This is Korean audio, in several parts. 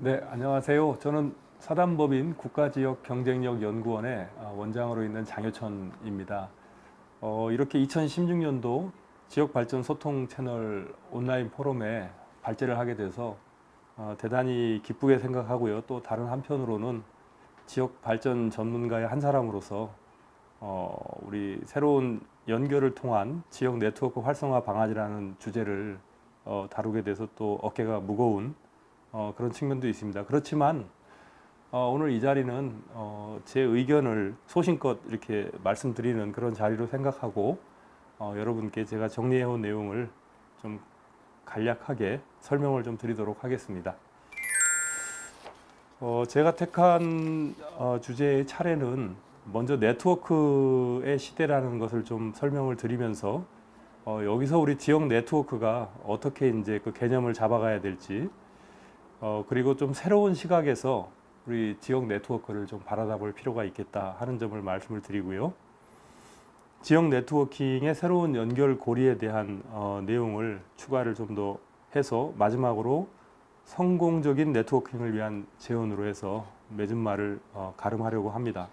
네, 안녕하세요. 저는 사단법인 국가지역경쟁력연구원의 원장으로 있는 장효천입니다. 이렇게 2016년도 지역발전 소통 채널 온라인 포럼에 발제를 하게 돼서 대단히 기쁘게 생각하고요. 또 다른 한편으로는 지역발전 전문가의 한 사람으로서 우리 새로운 연결을 통한 지역 네트워크 활성화 방안이라는 주제를 다루게 돼서 또 어깨가 무거운 그런 측면도 있습니다. 그렇지만 오늘 이 자리는 제 의견을 소신껏 이렇게 말씀드리는 그런 자리로 생각하고 여러분께 제가 정리해온 내용을 좀 간략하게 설명을 좀 드리도록 하겠습니다. 제가 택한 주제의 차례는 먼저 네트워크의 시대라는 것을 좀 설명을 드리면서 여기서 우리 지역 네트워크가 어떻게 이제 그 개념을 잡아가야 될지 그리고 좀 새로운 시각에서 우리 지역 네트워크를 좀 바라다 볼 필요가 있겠다 하는 점을 말씀을 드리고요. 지역 네트워킹의 새로운 연결 고리에 대한 내용을 추가를 좀 더 해서 마지막으로 성공적인 네트워킹을 위한 제언으로 해서 맺은 말을 가름하려고 합니다.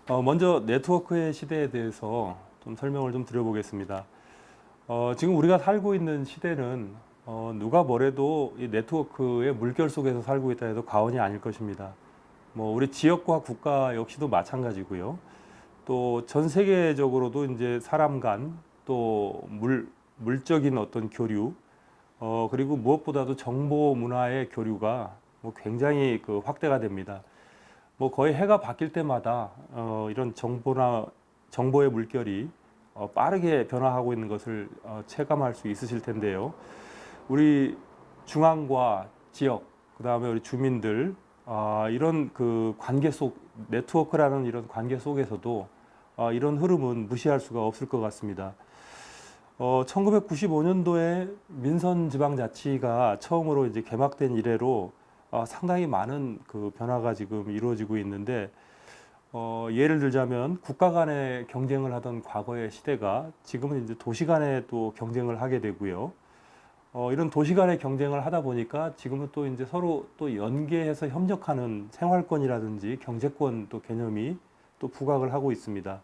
먼저 네트워크의 시대에 대해서 좀 설명을 좀 드려보겠습니다. 지금 우리가 살고 있는 시대는 누가 뭐래도 이 네트워크의 물결 속에서 살고 있다 해도 과언이 아닐 것입니다. 우리 지역과 국가 역시도 마찬가지고요. 또 전 세계적으로도 이제 사람 간 또 물적인 어떤 교류, 그리고 무엇보다도 정보 문화의 교류가 굉장히 그 확대가 됩니다. 거의 해가 바뀔 때마다 이런 정보의 물결이 빠르게 변화하고 있는 것을 체감할 수 있으실 텐데요. 우리 중앙과 지역, 그 다음에 우리 주민들, 이런 그 관계 속, 네트워크라는 이런 관계 속에서도 이런 흐름은 무시할 수가 없을 것 같습니다. 1995년도에 민선지방자치가 처음으로 이제 개막된 이래로 상당히 많은 그 변화가 지금 이루어지고 있는데, 예를 들자면 국가 간의 경쟁을 하던 과거의 시대가 지금은 이제 도시 간에 또 경쟁을 하게 되고요. 이런 도시 간의 경쟁을 하다 보니까 지금은 또 이제 서로 또 연계해서 협력하는 생활권이라든지 경제권 또 개념이 또 부각을 하고 있습니다.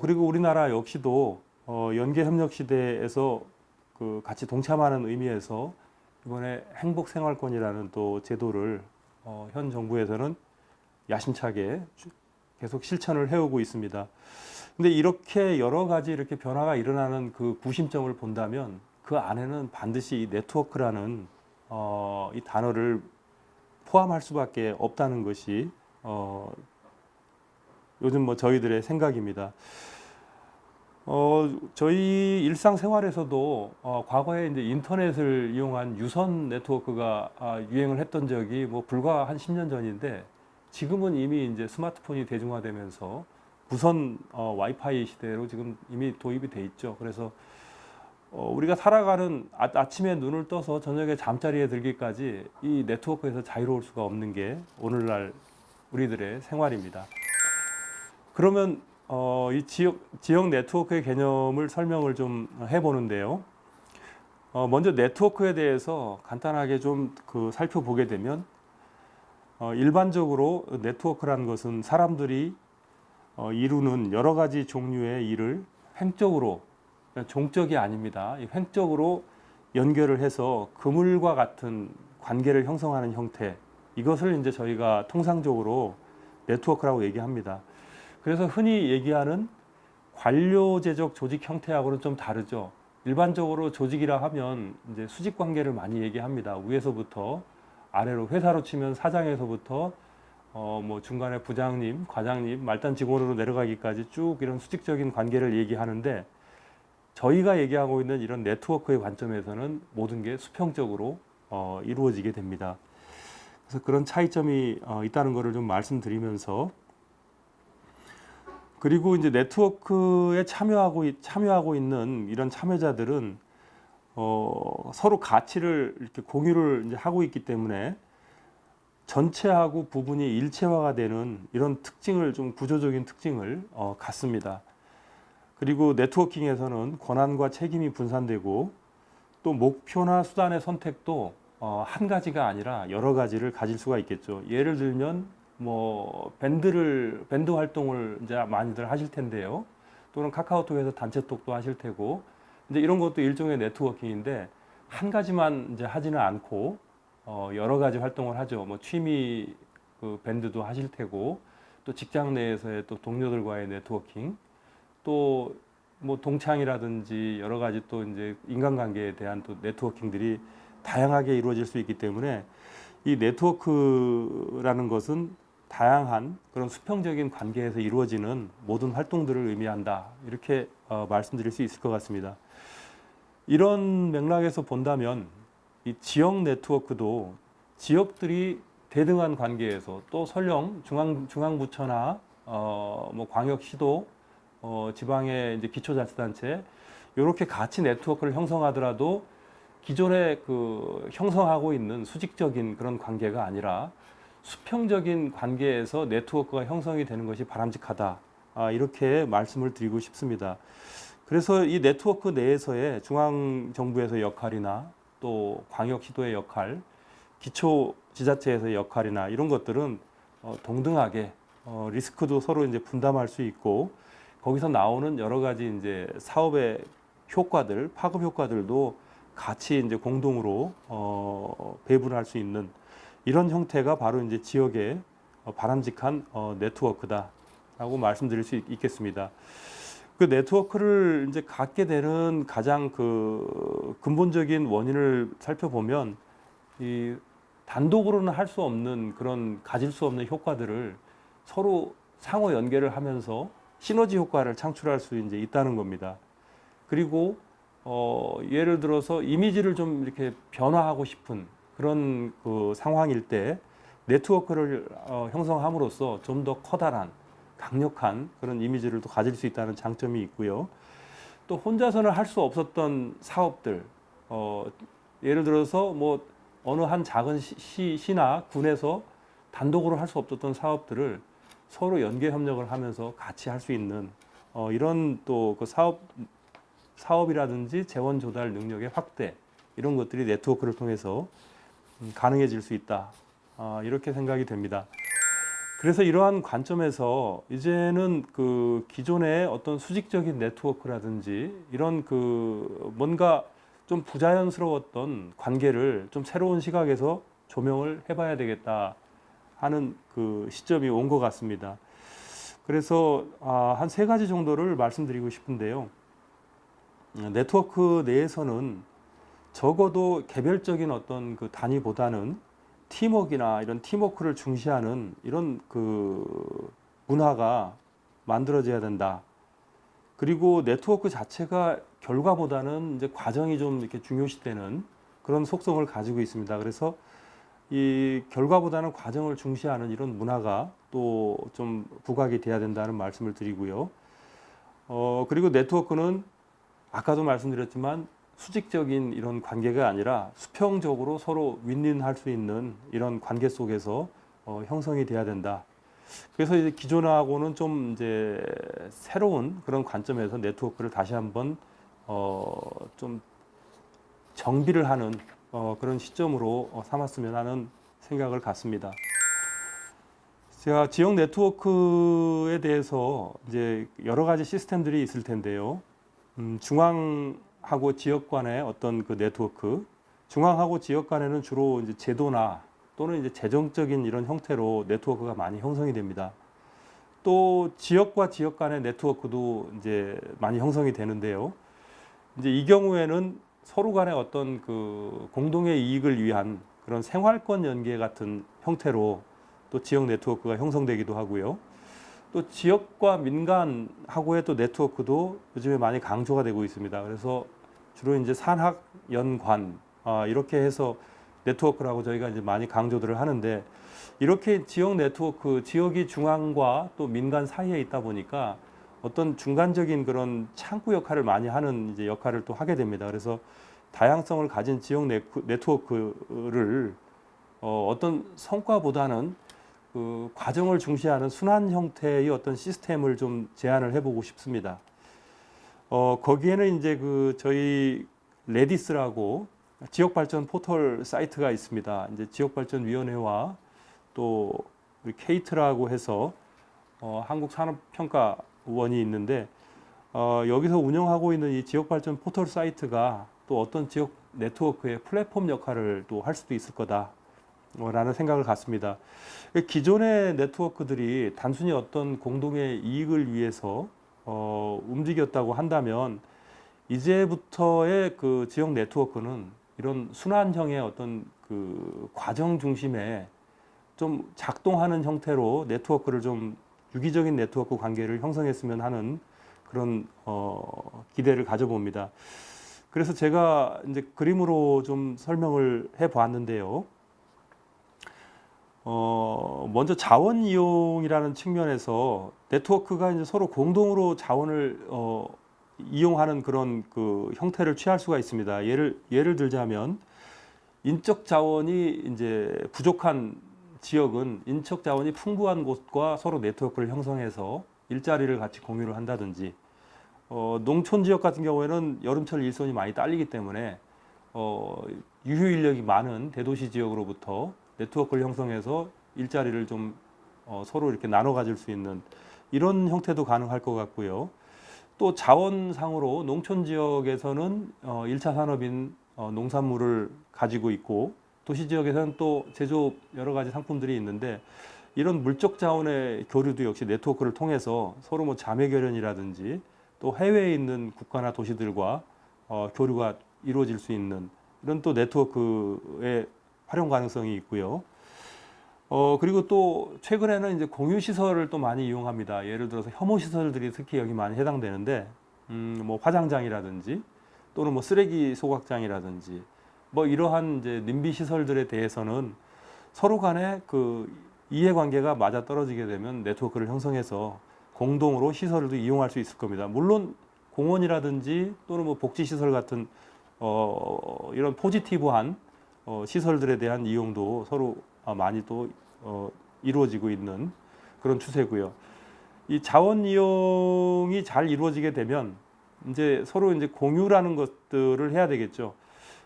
그리고 우리나라 역시도 연계 협력 시대에서 그 같이 동참하는 의미에서 이번에 행복 생활권이라는 또 제도를 현 정부에서는 야심차게 계속 실천을 해오고 있습니다. 근데 이렇게 여러 가지 이렇게 변화가 일어나는 그 구심점을 본다면 그 안에는 반드시 이 네트워크라는 이 단어를 포함할 수밖에 없다는 것이 요즘 저희들의 생각입니다. 저희 일상생활에서도 과거에 이제 인터넷을 이용한 유선 네트워크가 유행을 했던 적이 불과 한 10년 전인데, 지금은 이미 이제 스마트폰이 대중화되면서 무선 와이파이 시대로 지금 이미 도입이 돼 있죠. 그래서 우리가 살아가는 아침에 눈을 떠서 저녁에 잠자리에 들기까지 이 네트워크에서 자유로울 수가 없는 게 오늘날 우리들의 생활입니다. 그러면 이 지역 네트워크의 개념을 설명을 좀 해보는데요. 먼저 네트워크에 대해서 간단하게 좀 살펴보게 되면, 일반적으로 네트워크라는 것은 사람들이 이루는 여러 가지 종류의 일을 횡적으로, 종적이 아닙니다. 횡적으로 연결을 해서 그물과 같은 관계를 형성하는 형태, 이것을 이제 저희가 통상적으로 네트워크라고 얘기합니다. 그래서 흔히 얘기하는 관료제적 조직 형태하고는 좀 다르죠. 일반적으로 조직이라 하면 이제 수직 관계를 많이 얘기합니다. 위에서부터 아래로, 회사로 치면 사장에서부터 중간에 부장님, 과장님, 말단 직원으로 내려가기까지 쭉 이런 수직적인 관계를 얘기하는데, 저희가 얘기하고 있는 이런 네트워크의 관점에서는 모든 게 수평적으로 이루어지게 됩니다. 그래서 그런 차이점이 있다는 것을 좀 말씀드리면서, 그리고 이제 네트워크에 참여하고 있는 이런 참여자들은 서로 가치를 이렇게 공유를 이제 하고 있기 때문에 전체하고 부분이 일체화가 되는 이런 특징을, 좀 구조적인 특징을 갖습니다. 그리고 네트워킹에서는 권한과 책임이 분산되고, 또 목표나 수단의 선택도 한 가지가 아니라 여러 가지를 가질 수가 있겠죠. 예를 들면 뭐 밴드 활동을 이제 많이들 하실 텐데요. 또는 카카오톡에서 단체톡도 하실 테고, 이제 이런 것도 일종의 네트워킹인데 한 가지만 이제 하지는 않고 여러 가지 활동을 하죠. 뭐 취미 그 밴드도 하실 테고, 또 직장 내에서의 또 동료들과의 네트워킹, 또 뭐 동창이라든지 여러 가지 또 이제 인간관계에 대한 또 네트워킹들이 다양하게 이루어질 수 있기 때문에 이 네트워크라는 것은 다양한 그런 수평적인 관계에서 이루어지는 모든 활동들을 의미한다. 이렇게 말씀드릴 수 있을 것 같습니다. 이런 맥락에서 본다면 이 지역 네트워크도 지역들이 대등한 관계에서 또 설령 중앙부처나 뭐 광역시도 지방의 이제 기초자치단체 이렇게 같이 네트워크를 형성하더라도 기존에 그 형성하고 있는 수직적인 그런 관계가 아니라 수평적인 관계에서 네트워크가 형성이 되는 것이 바람직하다. 이렇게 말씀을 드리고 싶습니다. 그래서 이 네트워크 내에서의 중앙정부에서의 역할이나 또 광역시도의 역할, 기초지자체에서의 역할이나 이런 것들은 동등하게 리스크도 서로 이제 분담할 수 있고, 거기서 나오는 여러 가지 이제 사업의 효과들, 파급 효과들도 같이 이제 공동으로 배분할 수 있는 이런 형태가 바로 이제 지역의 바람직한 네트워크다라고 말씀드릴 수 있겠습니다. 그 네트워크를 이제 갖게 되는 가장 그 근본적인 원인을 살펴보면 이 단독으로는 할 수 없는 그런 가질 수 없는 효과들을 서로 상호 연계를 하면서 시너지 효과를 창출할 수 이제 있다는 겁니다. 그리고 예를 들어서 이미지를 좀 이렇게 변화하고 싶은 그런 그 상황일 때 네트워크를 형성함으로써 좀 더 커다란 강력한 그런 이미지를 또 가질 수 있다는 장점이 있고요. 또 혼자서는 할 수 없었던 사업들, 예를 들어서 뭐 어느 한 작은 시나 군에서 단독으로 할 수 없었던 사업들을 서로 연계 협력을 하면서 같이 할 수 있는 이런 또 그 사업이라든지 재원 조달 능력의 확대, 이런 것들이 네트워크를 통해서 가능해질 수 있다. 이렇게 생각이 됩니다. 그래서 이러한 관점에서 이제는 그 기존의 어떤 수직적인 네트워크라든지 이런 그 뭔가 좀 부자연스러웠던 관계를 좀 새로운 시각에서 조명을 해봐야 되겠다 하는 그 시점이 온 것 같습니다. 그래서 한 세 가지 정도를 말씀드리고 싶은데요. 네트워크 내에서는 적어도 개별적인 어떤 그 단위보다는 팀워크나 이런 팀워크를 중시하는 이런 그 문화가 만들어져야 된다. 그리고 네트워크 자체가 결과보다는 이제 과정이 좀 이렇게 중요시되는 그런 속성을 가지고 있습니다. 그래서 이 결과보다는 과정을 중시하는 이런 문화가 또 좀 부각이 돼야 된다는 말씀을 드리고요. 그리고 네트워크는 아까도 말씀드렸지만 수직적인 이런 관계가 아니라 수평적으로 서로 윈윈할 수 있는 이런 관계 속에서 형성이 돼야 된다. 그래서 이제 기존하고는 좀 이제 새로운 그런 관점에서 네트워크를 다시 한번 좀 정비를 하는 그런 시점으로 삼았으면 하는 생각을 갖습니다. 제가 지역 네트워크에 대해서 이제 여러 가지 시스템들이 있을 텐데요. 중앙하고 지역 간의 어떤 그 네트워크, 중앙하고 지역 간에는 주로 이제 제도나 또는 이제 재정적인 이런 형태로 네트워크가 많이 형성이 됩니다. 또 지역과 지역 간의 네트워크도 이제 많이 형성이 되는데요. 이제 이 경우에는 서로 간의 어떤 그 공동의 이익을 위한 그런 생활권 연계 같은 형태로 또 지역 네트워크가 형성되기도 하고요. 또 지역과 민간하고의 또 네트워크도 요즘에 많이 강조가 되고 있습니다. 그래서 주로 이제 산학 연관 이렇게 해서 네트워크라고 저희가 이제 많이 강조들을 하는데, 이렇게 지역 네트워크, 지역이 중앙과 또 민간 사이에 있다 보니까 어떤 중간적인 그런 창구 역할을 많이 하는 이제 역할을 또 하게 됩니다. 그래서 다양성을 가진 지역 네트워크를 어떤 성과보다는 그 과정을 중시하는 순환 형태의 어떤 시스템을 좀 제안을 해보고 싶습니다. 거기에는 이제 그 저희 레디스라고 지역발전 포털 사이트가 있습니다. 이제 지역발전위원회와 또 우리 케이트라고 해서 한국산업평가원이 있는데 여기서 운영하고 있는 이 지역발전 포털 사이트가 또 어떤 지역 네트워크의 플랫폼 역할을 또 할 수도 있을 거다라는 생각을 갖습니다. 기존의 네트워크들이 단순히 어떤 공동의 이익을 위해서 움직였다고 한다면 이제부터의 그 지역 네트워크는 이런 순환형의 어떤 그 과정 중심의 좀 작동하는 형태로 네트워크를 좀 유기적인 네트워크 관계를 형성했으면 하는 그런 기대를 가져봅니다. 그래서 제가 이제 그림으로 좀 설명을 해 보았는데요. 먼저 자원 이용이라는 측면에서 네트워크가 이제 서로 공동으로 자원을 이용하는 그런 그 형태를 취할 수가 있습니다. 예를 들자면 인적 자원이 이제 부족한 지역은 인적 자원이 풍부한 곳과 서로 네트워크를 형성해서 일자리를 같이 공유를 한다든지, 농촌 지역 같은 경우에는 여름철 일손이 많이 딸리기 때문에 유휴 인력이 많은 대도시 지역으로부터 네트워크를 형성해서 일자리를 좀 서로 이렇게 나눠 가질 수 있는 이런 형태도 가능할 것 같고요. 또 자원상으로 농촌 지역에서는 1차 산업인 농산물을 가지고 있고 도시 지역에서는 또 제조업 여러 가지 상품들이 있는데 이런 물적 자원의 교류도 역시 네트워크를 통해서 서로 뭐 자매 결연이라든지 또 해외에 있는 국가나 도시들과 교류가 이루어질 수 있는 이런 또 네트워크의 활용 가능성이 있고요. 그리고 또 최근에는 이제 공유 시설을 또 많이 이용합니다. 예를 들어서 혐오 시설들이 특히 여기 많이 해당되는데, 뭐 화장장이라든지 또는 뭐 쓰레기 소각장이라든지 뭐 이러한 이제 님비 시설들에 대해서는 서로 간에 그 이해관계가 맞아 떨어지게 되면 네트워크를 형성해서 공동으로 시설을 이용할 수 있을 겁니다. 물론 공원이라든지 또는 뭐 복지시설 같은 이런 포지티브한 시설들에 대한 이용도 서로 많이 또 이루어지고 있는 그런 추세고요. 이 자원 이용이 잘 이루어지게 되면 이제 서로 이제 공유라는 것들을 해야 되겠죠.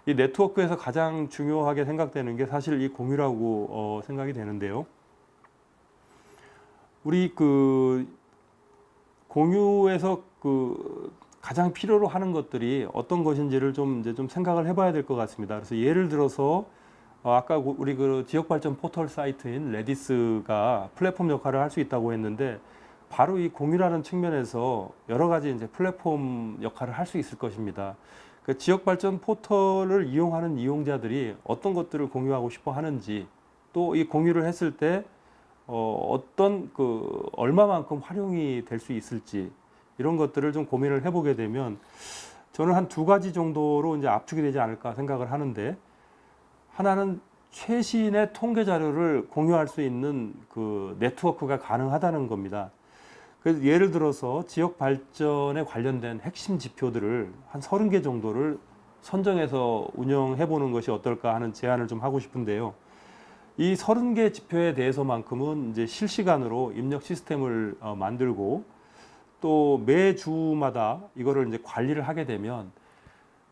이 네트워크에서 가장 중요하게 생각되는 게 사실 이 공유라고 생각이 되는데요. 우리 그 공유에서 그 가장 필요로 하는 것들이 어떤 것인지를 좀 이제 좀 생각을 해봐야 될 것 같습니다. 그래서 예를 들어서 아까 우리 그 지역 발전 포털 사이트인 레디스가 플랫폼 역할을 할 수 있다고 했는데 바로 이 공유라는 측면에서 여러 가지 이제 플랫폼 역할을 할 수 있을 것입니다. 그 지역 발전 포털을 이용하는 이용자들이 어떤 것들을 공유하고 싶어 하는지 또 이 공유를 했을 때 어떤 그 얼마만큼 활용이 될 수 있을지 이런 것들을 좀 고민을 해보게 되면 저는 한 두 가지 정도로 이제 압축이 되지 않을까 생각을 하는데, 하나는 최신의 통계 자료를 공유할 수 있는 그 네트워크가 가능하다는 겁니다. 그래서 예를 들어서 지역 발전에 관련된 핵심 지표들을 한 30개 정도를 선정해서 운영해 보는 것이 어떨까 하는 제안을 좀 하고 싶은데요. 이 30개 지표에 대해서만큼은 이제 실시간으로 입력 시스템을 만들고 또 매주마다 이거를 이제 관리를 하게 되면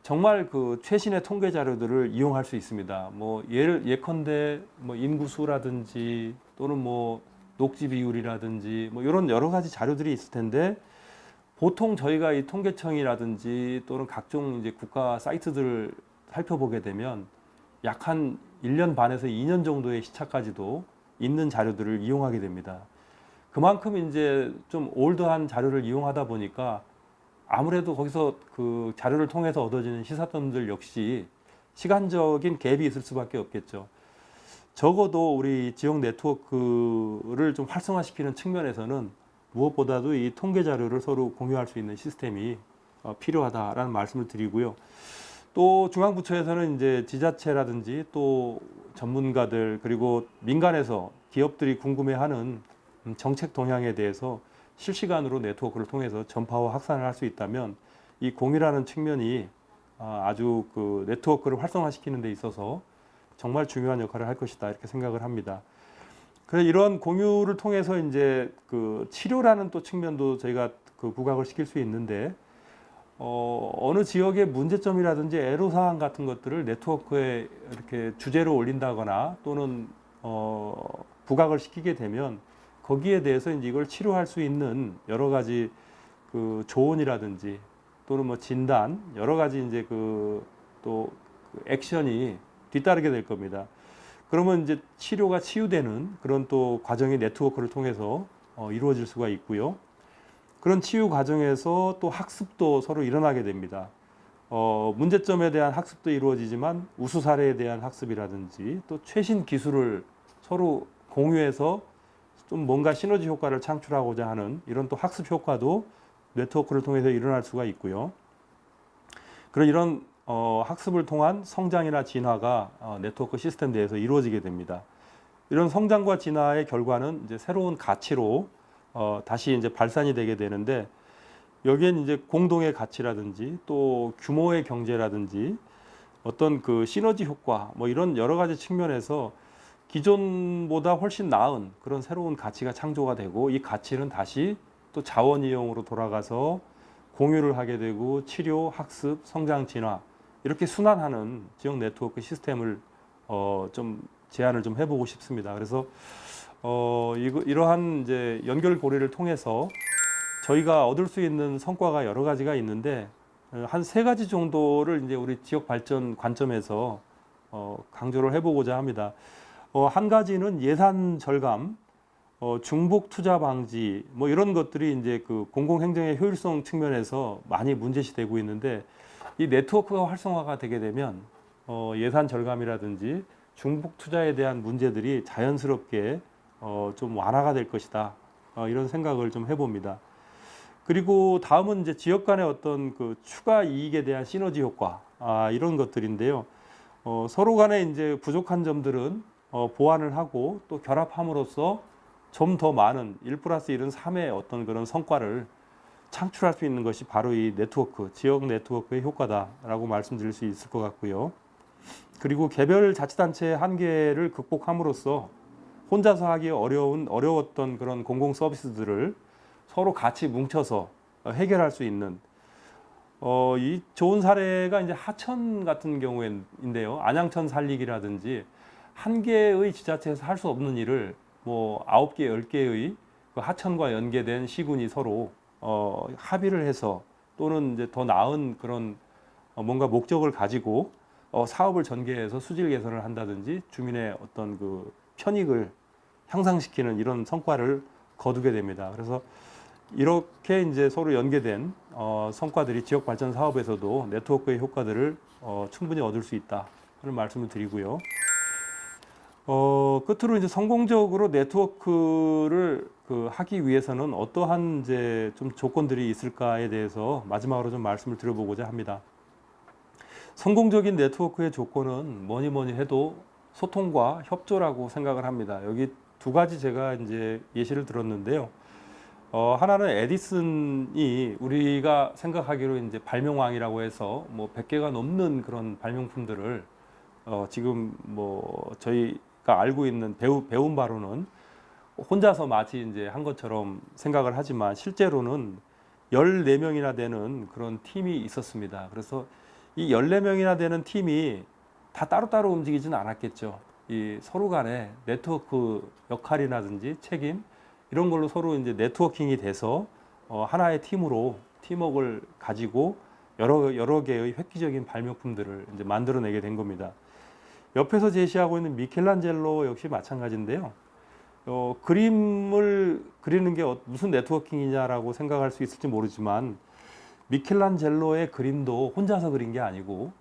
정말 그 최신의 통계 자료들을 이용할 수 있습니다. 뭐 예컨대 뭐 인구수라든지 또는 뭐 녹지 비율이라든지 뭐 이런 여러 가지 자료들이 있을 텐데, 보통 저희가 이 통계청이라든지 또는 각종 이제 국가 사이트들을 살펴보게 되면 약 한 1년 반에서 2년 정도의 시차까지도 있는 자료들을 이용하게 됩니다. 그만큼 이제 좀 올드한 자료를 이용하다 보니까 아무래도 거기서 그 자료를 통해서 얻어지는 시사점들 역시 시간적인 갭이 있을 수밖에 없겠죠. 적어도 우리 지역 네트워크를 좀 활성화시키는 측면에서는 무엇보다도 이 통계 자료를 서로 공유할 수 있는 시스템이 필요하다라는 말씀을 드리고요. 또 중앙부처에서는 이제 지자체라든지 또 전문가들 그리고 민간에서 기업들이 궁금해하는 정책 동향에 대해서 실시간으로 네트워크를 통해서 전파와 확산을 할 수 있다면 이 공유라는 측면이 아주 그 네트워크를 활성화시키는 데 있어서 정말 중요한 역할을 할 것이다 이렇게 생각을 합니다. 그래서 이런 공유를 통해서 이제 그 치료라는 또 측면도 저희가 그 부각을 시킬 수 있는데, 어느 지역의 문제점이라든지 애로사항 같은 것들을 네트워크에 이렇게 주제로 올린다거나 또는 부각을 시키게 되면 거기에 대해서 이제 이걸 치료할 수 있는 여러 가지 그 조언이라든지 또는 뭐 진단 여러 가지 이제 또 액션이 뒤따르게 될 겁니다. 그러면 이제 치료가 치유되는 그런 또 과정이 네트워크를 통해서 이루어질 수가 있고요. 그런 치유 과정에서 또 학습도 서로 일어나게 됩니다. 문제점에 대한 학습도 이루어지지만 우수 사례에 대한 학습이라든지 또 최신 기술을 서로 공유해서 좀 뭔가 시너지 효과를 창출하고자 하는 이런 또 학습 효과도 네트워크를 통해서 일어날 수가 있고요. 그런 이런 학습을 통한 성장이나 진화가 네트워크 시스템 내에서 이루어지게 됩니다. 이런 성장과 진화의 결과는 이제 새로운 가치로 다시 이제 발산이 되게 되는데 여기엔 이제 공동의 가치라든지 또 규모의 경제라든지 어떤 그 시너지 효과 뭐 이런 여러 가지 측면에서 기존보다 훨씬 나은 그런 새로운 가치가 창조가 되고 이 가치는 다시 또 자원 이용으로 돌아가서 공유를 하게 되고 치료, 학습, 성장, 진화 이렇게 순환하는 지역 네트워크 시스템을 좀 제안을 좀 해보고 싶습니다. 그래서 이러한 이제 연결고리를 통해서 저희가 얻을 수 있는 성과가 여러 가지가 있는데 한 3가지 정도를 이제 우리 지역 발전 관점에서 강조를 해보고자 합니다. 한 가지는 예산 절감, 중복 투자 방지 뭐 이런 것들이 이제 그 공공행정의 효율성 측면에서 많이 문제시되고 있는데 이 네트워크가 활성화가 되게 되면 예산 절감이라든지 중복 투자에 대한 문제들이 자연스럽게 좀 완화가 될 것이다. 이런 생각을 좀 해봅니다. 그리고 다음은 이제 지역 간의 어떤 그 추가 이익에 대한 시너지 효과 이런 것들인데요. 서로 간에 이제 부족한 점들은 보완을 하고 또 결합함으로써 좀 더 많은 1+1은 3의 어떤 그런 성과를 창출할 수 있는 것이 바로 이 네트워크, 지역 네트워크의 효과다라고 말씀드릴 수 있을 것 같고요. 그리고 개별 자치단체의 한계를 극복함으로써 혼자서 하기 어려웠던 그런 공공 서비스들을 서로 같이 뭉쳐서 해결할 수 있는 이 좋은 사례가 이제 하천 같은 경우인데요. 안양천 살리기라든지 한 개의 지자체에서 할 수 없는 일을 뭐 9개, 10개의 그 하천과 연계된 시군이 서로 합의를 해서 또는 이제 더 나은 그런 뭔가 목적을 가지고 사업을 전개해서 수질 개선을 한다든지 주민의 어떤 그 편익을 향상시키는 이런 성과를 거두게 됩니다. 그래서 이렇게 이제 서로 연계된 성과들이 지역 발전 사업에서도 네트워크의 효과들을 충분히 얻을 수 있다 하는 말씀을 드리고요. 끝으로 이제 성공적으로 네트워크를 하기 위해서는 어떠한 이제 좀 조건들이 있을까에 대해서 마지막으로 좀 말씀을 드려보고자 합니다. 성공적인 네트워크의 조건은 뭐니 해도 소통과 협조라고 생각을 합니다. 여기 2가지 제가 이제 예시를 들었는데요. 하나는 에디슨이 우리가 생각하기로 이제 발명왕이라고 해서 뭐 100개가 넘는 그런 발명품들을 지금 뭐 저희가 알고 있는 배운 바로는 혼자서 마치 이제 한 것처럼 생각을 하지만 실제로는 14명이나 되는 그런 팀이 있었습니다. 그래서 이 14명이나 되는 팀이 다 따로따로 움직이지는 않았겠죠. 이 서로 간에 네트워크 역할이라든지 책임 이런 걸로 서로 이제 네트워킹이 돼서 하나의 팀으로 팀워크를 가지고 여러 개의 획기적인 발명품들을 이제 만들어내게 된 겁니다. 옆에서 제시하고 있는 미켈란젤로 역시 마찬가지인데요. 그림을 그리는 게 무슨 네트워킹이냐라고 생각할 수 있을지 모르지만 미켈란젤로의 그림도 혼자서 그린 게 아니고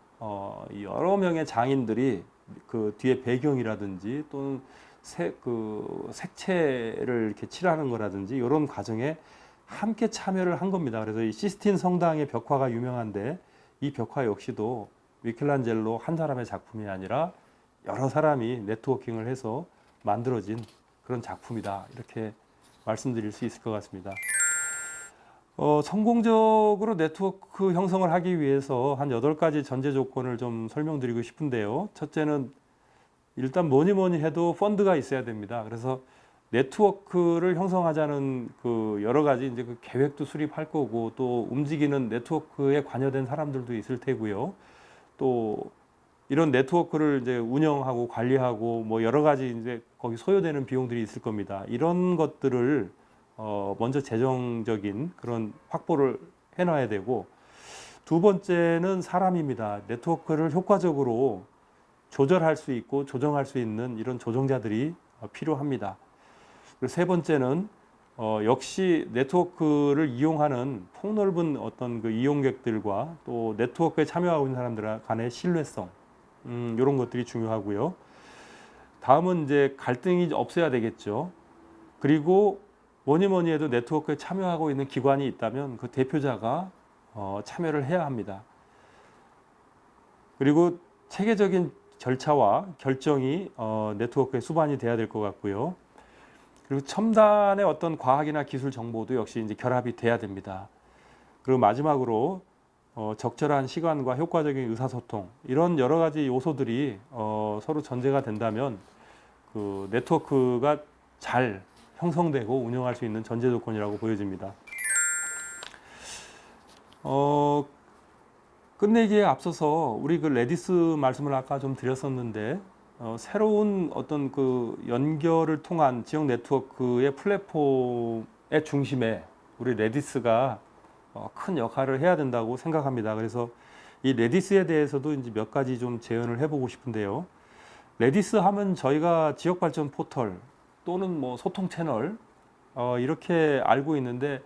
여러 명의 장인들이 그 뒤에 배경이라든지 또는 색채를 이렇게 칠하는 거라든지 이런 과정에 함께 참여를 한 겁니다. 그래서 이 시스틴 성당의 벽화가 유명한데 이 벽화 역시도 미켈란젤로 한 사람의 작품이 아니라 여러 사람이 네트워킹을 해서 만들어진 그런 작품이다. 이렇게 말씀드릴 수 있을 것 같습니다. 성공적으로 네트워크 형성을 하기 위해서 한 8가지 전제 조건을 좀 설명드리고 싶은데요. 첫째는 일단 뭐니 해도 펀드가 있어야 됩니다. 그래서 네트워크를 형성하자는 그 여러 가지 이제 그 계획도 수립할 거고 또 움직이는 네트워크에 관여된 사람들도 있을 테고요. 또 이런 네트워크를 이제 운영하고 관리하고 뭐 여러 가지 이제 거기 소요되는 비용들이 있을 겁니다. 이런 것들을 먼저 재정적인 그런 확보를 해놔야 되고 두 번째는 사람입니다. 네트워크를 효과적으로 조절할 수 있고 조정할 수 있는 이런 조정자들이 필요합니다. 그리고 세 번째는 역시 네트워크를 이용하는 폭넓은 어떤 그 이용객들과 또 네트워크에 참여하고 있는 사람들 간의 신뢰성 이런 것들이 중요하고요. 다음은 이제 갈등이 없어야 되겠죠. 그리고 뭐니 해도 네트워크에 참여하고 있는 기관이 있다면 그 대표자가 참여를 해야 합니다. 그리고 체계적인 절차와 결정이 네트워크의 수반이 돼야 될 것 같고요. 그리고 첨단의 어떤 과학이나 기술 정보도 역시 이제 결합이 돼야 됩니다. 그리고 마지막으로 적절한 시간과 효과적인 의사소통 이런 여러 가지 요소들이 서로 전제가 된다면 그 네트워크가 잘 형성되고 운영할 수 있는 전제 조건이라고 보여집니다. 끝내기에 앞서서 우리 그 레디스 말씀을 아까 좀 드렸었는데 새로운 어떤 그 연결을 통한 지역 네트워크의 플랫폼의 중심에 우리 레디스가 큰 역할을 해야 된다고 생각합니다. 그래서 이 레디스에 대해서도 이제 몇 가지 좀 제언을 해보고 싶은데요. 레디스 하면 저희가 지역 발전 포털 또는 뭐 소통 채널 이렇게 알고 있는데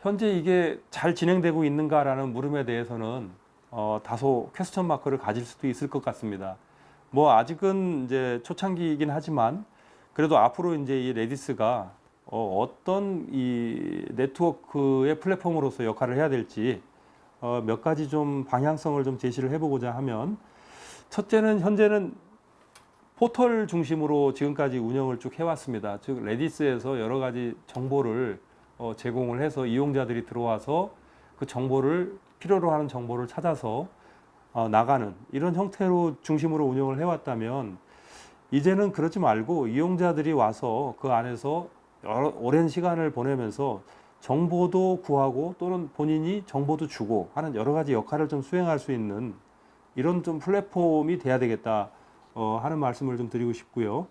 현재 이게 잘 진행되고 있는가라는 물음에 대해서는 다소 퀘스천 마크를 가질 수도 있을 것 같습니다. 뭐 아직은 이제 초창기이긴 하지만 그래도 앞으로 이제 이 레디스가 어떤 이 네트워크의 플랫폼으로서 역할을 해야 될지 몇 가지 좀 방향성을 좀 제시를 해보고자 하면 첫째는 현재는 포털 중심으로 지금까지 운영을 쭉 해왔습니다. 즉 레디스에서 여러 가지 정보를 제공을 해서 이용자들이 들어와서 그 정보를 필요로 하는 정보를 찾아서 나가는 이런 형태로 중심으로 운영을 해왔다면 이제는 그렇지 말고 이용자들이 와서 그 안에서 오랜 시간을 보내면서 정보도 구하고 또는 본인이 정보도 주고 하는 여러 가지 역할을 좀 수행할 수 있는 이런 좀 플랫폼이 돼야 되겠다 하는 말씀을 좀 드리고 싶고요.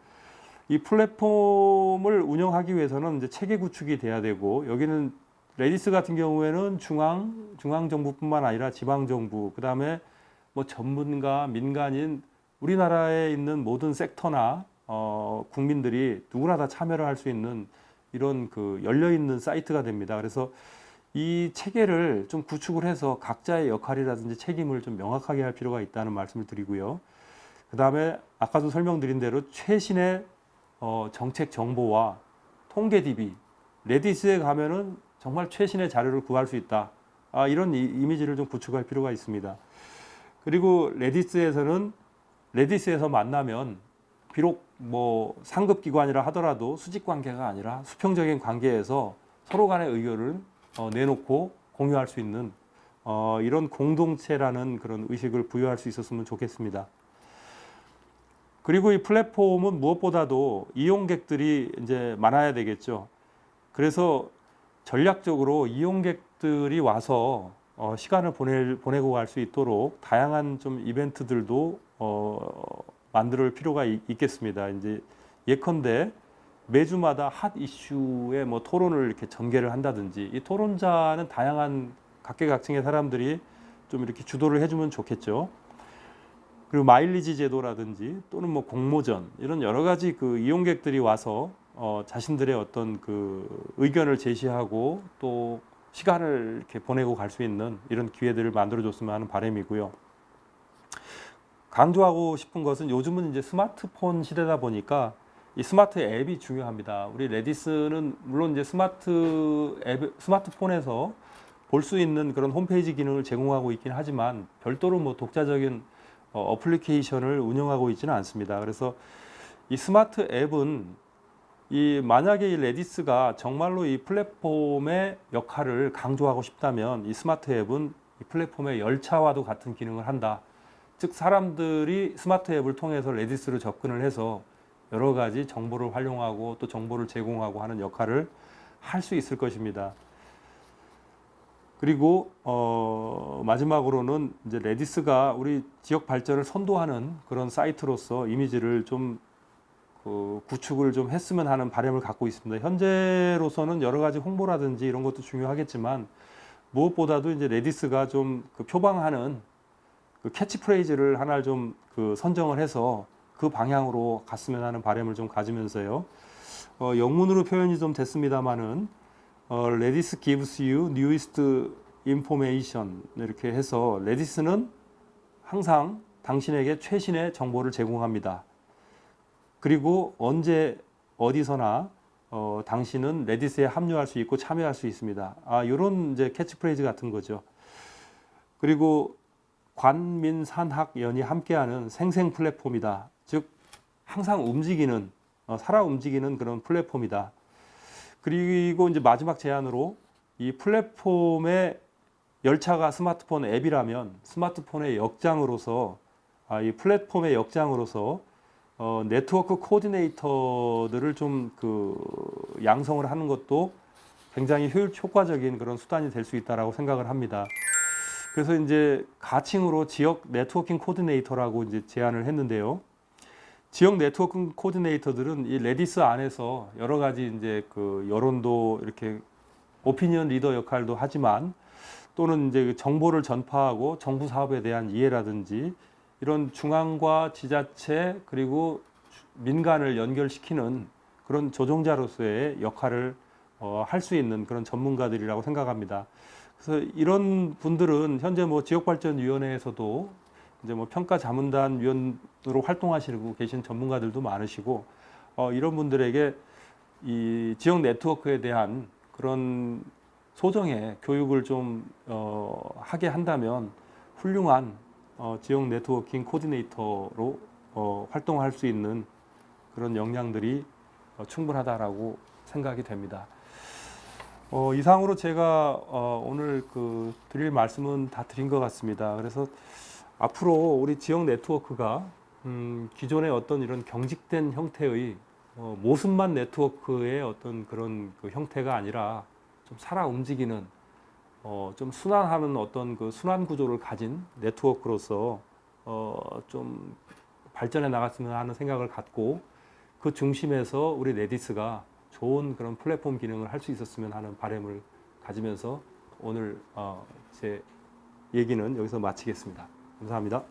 이 플랫폼을 운영하기 위해서는 이제 체계 구축이 돼야 되고 여기는 레디스 같은 경우에는 중앙 정부뿐만 아니라 지방 정부 그다음에 뭐 전문가 민간인 우리나라에 있는 모든 섹터나 국민들이 누구나 다 참여를 할 수 있는 이런 그 열려 있는 사이트가 됩니다. 그래서 이 체계를 좀 구축을 해서 각자의 역할이라든지 책임을 좀 명확하게 할 필요가 있다는 말씀을 드리고요. 그 다음에 아까도 설명드린 대로 최신의 정책 정보와 통계 DB, 레디스에 가면은 정말 최신의 자료를 구할 수 있다. 이런 이미지를 좀 구축할 필요가 있습니다. 그리고 레디스에서 만나면 비록 뭐 상급 기관이라 하더라도 수직 관계가 아니라 수평적인 관계에서 서로 간의 의견을 내놓고 공유할 수 있는 이런 공동체라는 그런 의식을 부여할 수 있었으면 좋겠습니다. 그리고 이 플랫폼은 무엇보다도 이용객들이 이제 많아야 되겠죠. 그래서 전략적으로 이용객들이 와서 시간을 보내고 갈 수 있도록 다양한 좀 이벤트들도 만들 필요가 있겠습니다. 이제 예컨대 매주마다 핫 이슈의 뭐 토론을 이렇게 전개를 한다든지 이 토론자는 다양한 각계각층의 사람들이 좀 이렇게 주도를 해주면 좋겠죠. 그리고 마일리지 제도라든지 또는 뭐 공모전 이런 여러 가지 그 이용객들이 와서 자신들의 어떤 그 의견을 제시하고 또 시간을 이렇게 보내고 갈 수 있는 이런 기회들을 만들어줬으면 하는 바람이고요. 강조하고 싶은 것은 요즘은 이제 스마트폰 시대다 보니까 이 스마트 앱이 중요합니다. 우리 레디스는 물론 이제 스마트폰에서 볼 수 있는 그런 홈페이지 기능을 제공하고 있긴 하지만 별도로 뭐 독자적인 어플리케이션을 운영하고 있지는 않습니다. 그래서 이 스마트 앱은 만약에 이 레디스가 정말로 이 플랫폼의 역할을 강조하고 싶다면 이 스마트 앱은 이 플랫폼의 열차와도 같은 기능을 한다. 즉 사람들이 스마트 앱을 통해서 레디스를 접근을 해서 여러 가지 정보를 활용하고 또 정보를 제공하고 하는 역할을 할 수 있을 것입니다. 그리고 마지막으로는 이제 레디스가 우리 지역 발전을 선도하는 그런 사이트로서 이미지를 좀 구축을 좀 했으면 하는 바람을 갖고 있습니다. 현재로서는 여러 가지 홍보라든지 이런 것도 중요하겠지만 무엇보다도 이제 레디스가 좀 표방하는 그 캐치프레이즈를 하나를 좀 선정을 해서 그 방향으로 갔으면 하는 바람을 좀 가지면서요. 영문으로 표현이 좀 됐습니다만은 레디스 gives you newest information 이렇게 해서 레디스는 항상 당신에게 최신의 정보를 제공합니다. 그리고 언제 어디서나 당신은 레디스에 합류할 수 있고 참여할 수 있습니다. 이런 이제 캐치프레이즈 같은 거죠. 그리고 관민산학연이 함께하는 생생 플랫폼이다. 즉 항상 움직이는 살아 움직이는 그런 플랫폼이다. 그리고 이제 마지막 제안으로 이 플랫폼의 열차가 스마트폰 앱이라면 스마트폰의 역장으로서 이 플랫폼의 역장으로서 네트워크 코디네이터들을 좀 양성을 하는 것도 굉장히 효과적인 그런 수단이 될 수 있다라고 생각을 합니다. 그래서 이제 가칭으로 지역 네트워킹 코디네이터라고 이제 제안을 했는데요. 지역 네트워킹 코디네이터들은 이 레디스 안에서 여러 가지 이제 여론도 이렇게 오피니언 리더 역할도 하지만 또는 이제 정보를 전파하고 정부 사업에 대한 이해라든지 이런 중앙과 지자체 그리고 민간을 연결시키는 그런 조종자로서의 역할을 할 수 있는 그런 전문가들이라고 생각합니다. 그래서 이런 분들은 현재 지역발전위원회에서도 이제 평가자문단 위원으로 활동하시고 계신 전문가들도 많으시고 이런 분들에게 이 지역 네트워크에 대한 그런 소정의 교육을 좀 하게 한다면 훌륭한 지역 네트워킹 코디네이터로 활동할 수 있는 그런 역량들이 충분하다라고 생각이 됩니다. 이상으로 제가 오늘 드릴 말씀은 다 드린 것 같습니다. 그래서 앞으로 우리 지역 네트워크가 기존의 어떤 이런 경직된 형태의 모습만 네트워크의 어떤 그런 형태가 아니라 좀 살아 움직이는 좀 순환하는 어떤 순환 구조를 가진 네트워크로서 좀 발전해 나갔으면 하는 생각을 갖고 그 중심에서 우리 레디스가 좋은 그런 플랫폼 기능을 할 수 있었으면 하는 바람을 가지면서 오늘 제 얘기는 여기서 마치겠습니다. 감사합니다.